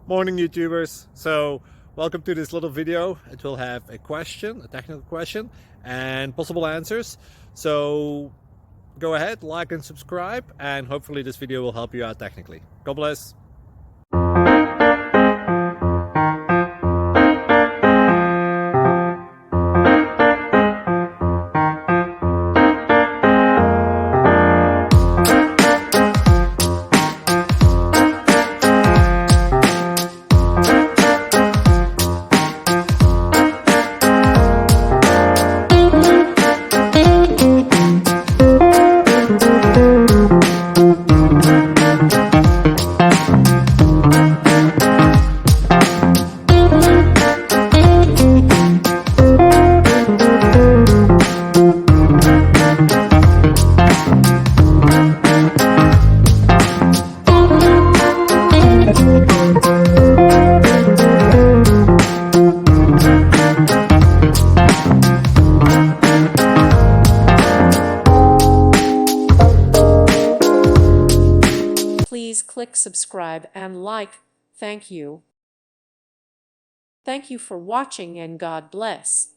Morning YouTubers. So welcome to this little video. It will have a question, a technical question, and possible answers. So go ahead, like and subscribe, and hopefully this video will help you out technically. God bless. Please click subscribe and like. Thank you. Thank you for watching and God bless.